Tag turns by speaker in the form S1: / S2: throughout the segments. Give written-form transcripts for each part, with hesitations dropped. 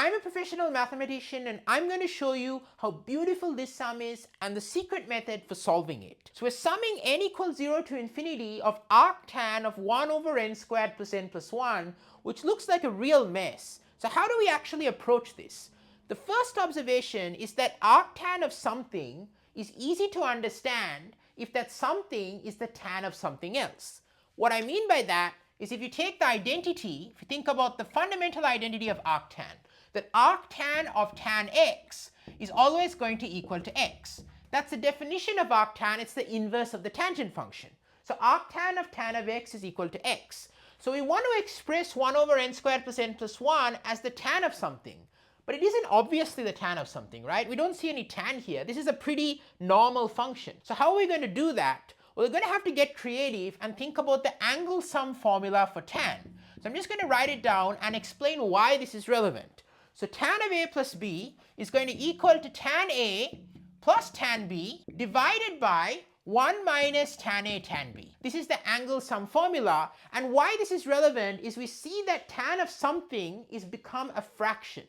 S1: I'm a professional mathematician and I'm going to show you how beautiful this sum is and the secret method for solving it. So we're summing n equals 0 to infinity of arctan of 1 over n squared plus n plus 1, which looks like a real mess. So how do we actually approach this? The first observation is that arctan of something is easy to understand if that something is the tan of something else. What I mean by that is if you take the identity, if you think about the fundamental identity of arctan, that arctan of tan x is always going to equal to x. That's the definition of arctan. It's the inverse of the tangent function. So arctan of tan of x is equal to x. So we want to express 1 over n squared plus n plus 1 as the tan of something. But it isn't obviously the tan of something, right? We don't see any tan here. This is a pretty normal function. So how are we going to do that? Well, we're going to have to get creative and think about the angle sum formula for tan. So I'm just going to write it down and explain why this is relevant. So tan of a plus b is going to equal to tan a plus tan b divided by 1 minus tan a tan b. This is the angle sum formula, and why this is relevant is we see that tan of something is become a fraction,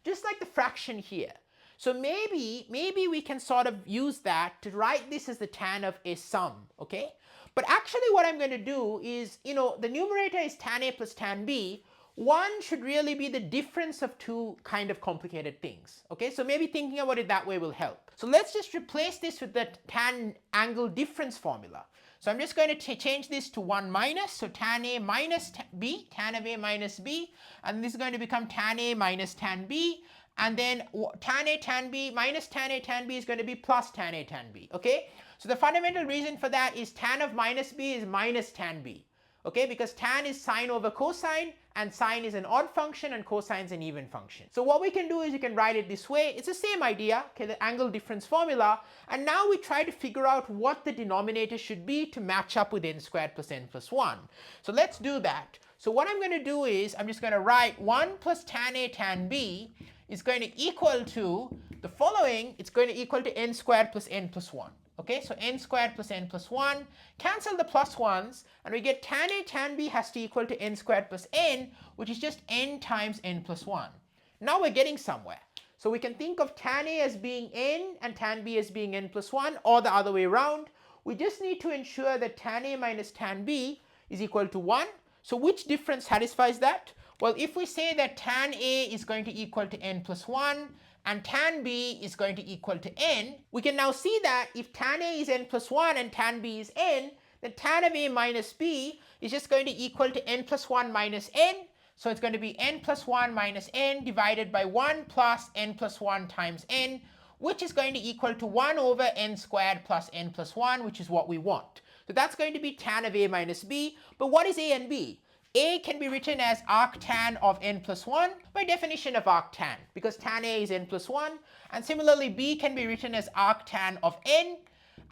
S1: just like the fraction here. So maybe we can sort of use that to write this as the tan of a sum, okay? But actually what I'm going to do is, the numerator is tan a plus tan b. One should really be the difference of two kind of complicated things, okay? So maybe thinking about it that way will help. So let's just replace this with the tan angle difference formula. So I'm just going to change this to 1 minus, so tan a minus b, tan of a minus b, and this is going to become tan a minus tan b, and then tan a tan b minus tan a tan b is going to be plus tan a tan b, okay? So the fundamental reason for that is tan of minus b is minus tan b, okay? Because tan is sine over cosine, and sine is an odd function and cosine is an even function. So what we can do is you can write it this way. It's the same idea, okay, the angle difference formula, and now we try to figure out what the denominator should be to match up with n squared plus n plus 1. So let's do that. So what I'm going to do is I'm just going to write 1 plus tan a tan b is going to equal to the following. It's going to equal to n squared plus n plus 1. Okay, so n squared plus n plus 1, cancel the plus 1s, and we get tan a tan b has to equal to n squared plus n, which is just n times n plus 1. Now we're getting somewhere. So we can think of tan a as being n and tan b as being n plus 1, or the other way around. We just need to ensure that tan a minus tan b is equal to 1. So which difference satisfies that? Well, if we say that tan a is going to equal to n plus 1, and tan b is going to equal to n, we can now see that if tan a is n plus 1 and tan b is n, then tan of a minus b is just going to equal to n plus 1 minus n. So it's going to be n plus 1 minus n divided by 1 plus n plus 1 times n, which is going to equal to 1 over n squared plus n plus 1, which is what we want. So that's going to be tan of a minus b. But what is a and b? A can be written as arctan of n plus 1 by definition of arctan, because tan a is n plus 1, and similarly b can be written as arctan of n.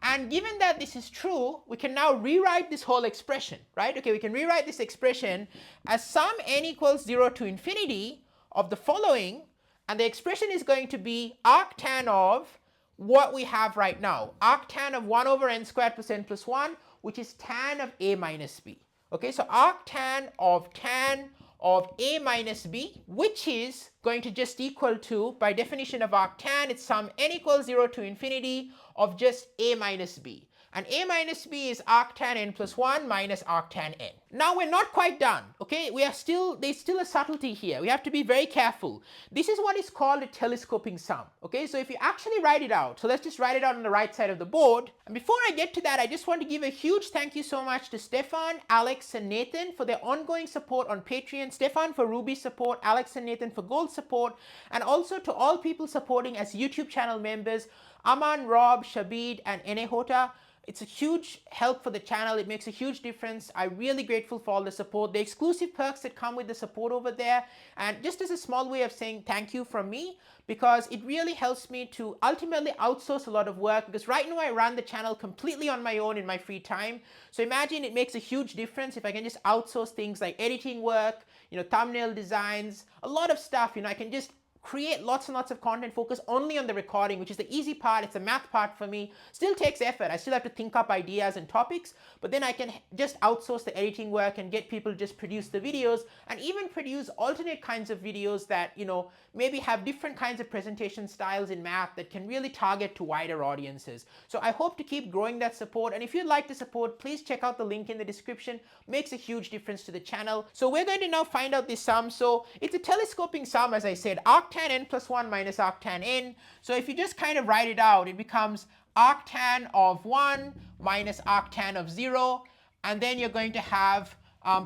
S1: And given that this is true, we can now rewrite this whole expression, right? Okay, we can rewrite this expression as sum n equals 0 to infinity of the following, and the expression is going to be arctan of what we have right now, arctan of 1 over n squared plus n plus 1, which is tan of a minus b. Okay, so arctan of tan of a minus b, which is going to just equal to, by definition of arctan, it's sum n equals 0 to infinity of just a minus b. And a minus b is arctan n plus 1 minus arctan n. Now we're not quite done, okay? There's still a subtlety here. We have to be very careful. This is what is called a telescoping sum, okay? So if you actually write it out, so let's just write it out on the right side of the board. And before I get to that, I just want to give a huge thank you so much to Stephan, Alex, and Nathan for their ongoing support on Patreon. Stephan for Ruby support, Alex and Nathan for Gold support, and also to all people supporting as YouTube channel members, Aman, Rob, Shabeed, and Enehota. It's a huge help for the channel. It makes a huge difference. I'm really grateful for all the support, the exclusive perks that come with the support over there, and just as a small way of saying thank you from me, because it really helps me to ultimately outsource a lot of work, because right now I run the channel completely on my own in my free time. So imagine it makes a huge difference if I can just outsource things like editing work, thumbnail designs, a lot of stuff, I can just create lots and lots of content, focus only on the recording, which is the easy part. It's the math part for me. Still takes effort. I still have to think up ideas and topics, but then I can just outsource the editing work and get people to just produce the videos, and even produce alternate kinds of videos that, you know, maybe have different kinds of presentation styles in math that can really target to wider audiences. So I hope to keep growing that support, and if you'd like to support, please check out the link in the description. Makes a huge difference to the channel. So we're going to now find out this sum. So it's a telescoping sum, as I said, arctan n plus 1 minus arctan n. So if you just kind of write it out, it becomes arctan of 1 minus arctan of 0, and then you're going to have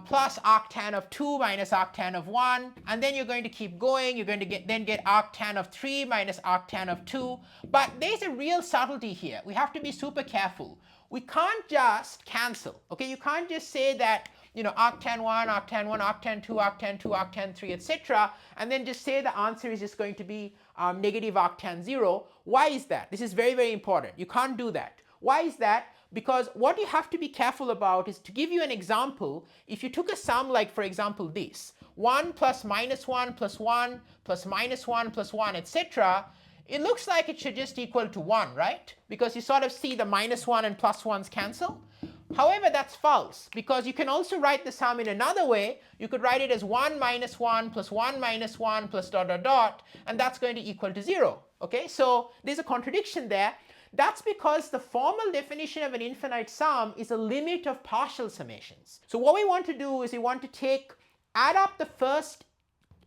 S1: plus arctan of 2 minus arctan of 1, and then you're going to keep going. You're going to get arctan of 3 minus arctan of 2. But there's a real subtlety here. We have to be super careful. We can't just cancel, okay? You can't just say that, you know, arctan 1, arctan 1, arctan 2, arctan 2, arctan 3, etc., and then just say the answer is just going to be negative arctan 0. Why is that? This is very, very important. You can't do that. Why is that? Because what you have to be careful about is, to give you an example, if you took a sum like, for example, this, 1 plus minus 1 plus 1 plus minus 1 plus 1, etc., it looks like it should just equal to 1, right? Because you sort of see the minus 1 and plus 1s cancel. However, that's false, because you can also write the sum in another way. You could write it as 1 minus 1 plus 1 minus 1 plus dot dot dot, and that's going to equal to 0. Okay, so there's a contradiction there. That's because the formal definition of an infinite sum is a limit of partial summations. So what we want to do is we want to add up the first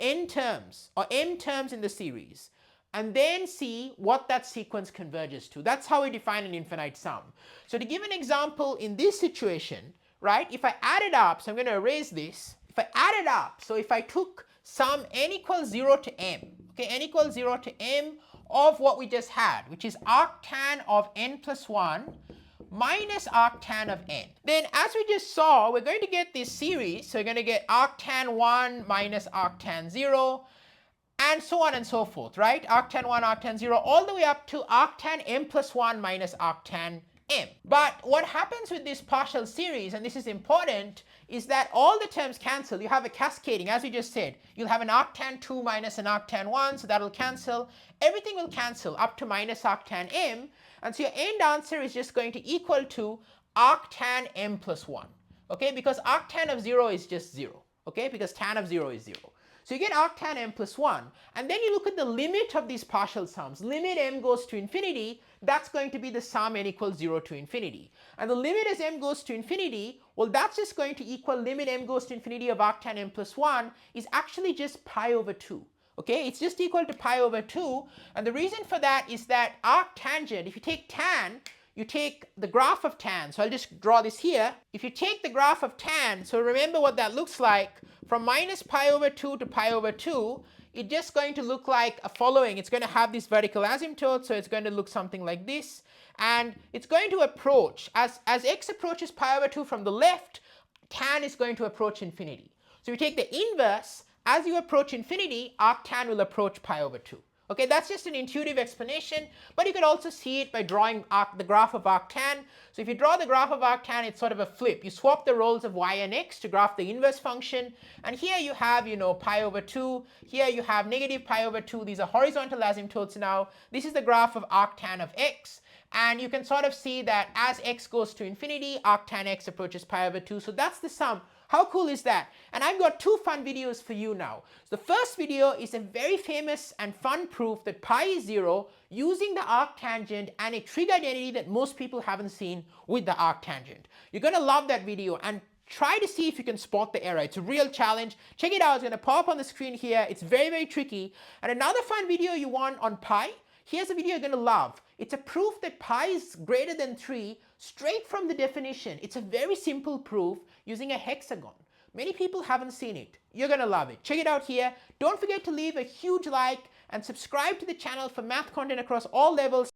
S1: n terms or m terms in the series, and then see what that sequence converges to. That's how we define an infinite sum. So to give an example in this situation, right, if I add it up, so I'm going to erase this. If I add it up, so if I took sum n equals 0 to m, okay, n equals 0 to m of what we just had, which is arctan of n plus 1 minus arctan of n. Then as we just saw, we're going to get this series. So we're going to get arctan 1 minus arctan 0, and so on and so forth, right? Arctan 1, arctan 0, all the way up to arctan m plus 1 minus arctan m. But what happens with this partial series, and this is important, is that all the terms cancel. You have a cascading, as we just said. You'll have an arctan 2 minus an arctan 1, so that'll cancel. Everything will cancel up to minus arctan m, and so your end answer is just going to equal to arctan m plus 1, okay? Because arctan of 0 is just 0, okay? Because tan of 0 is 0. So you get arctan m plus 1, and then you look at the limit of these partial sums. Limit m goes to infinity, that's going to be the sum n equals 0 to infinity. And the limit as m goes to infinity, well, that's just going to equal limit m goes to infinity of arctan m plus 1 is actually just pi over 2. Okay, it's just equal to pi over 2, and the reason for that is that arctangent, if you take tan, you take the graph of tan. So I'll just draw this here. If you take the graph of tan, so remember what that looks like, from minus pi over 2 to pi over 2, it's just going to look like a following. It's going to have this vertical asymptote, so it's going to look something like this. And it's going to approach, as x approaches pi over 2 from the left, tan is going to approach infinity. So you take the inverse, as you approach infinity, arctan will approach pi over 2. Okay, that's just an intuitive explanation, but you could also see it by drawing the graph of arctan. So if you draw the graph of arctan, it's sort of a flip. You swap the roles of y and x to graph the inverse function, and here you have, you know, pi over 2. Here you have negative pi over 2. These are horizontal asymptotes now. This is the graph of arctan of x, and you can sort of see that as x goes to infinity, arctan x approaches pi over 2. So that's the sum. How cool is that? And I've got two fun videos for you now. So the first video is a very famous and fun proof that pi is 0 using the arctangent and a trig identity that most people haven't seen with the arctangent. You're going to love that video, and try to see if you can spot the error. It's a real challenge. Check it out. It's going to pop up on the screen here. It's very, very tricky. And another fun video you want on pi, here's a video you're going to love. It's a proof that pi is greater than 3 straight from the definition. It's a very simple proof using a hexagon. Many people haven't seen it. You're going to love it. Check it out here. Don't forget to leave a huge like and subscribe to the channel for math content across all levels.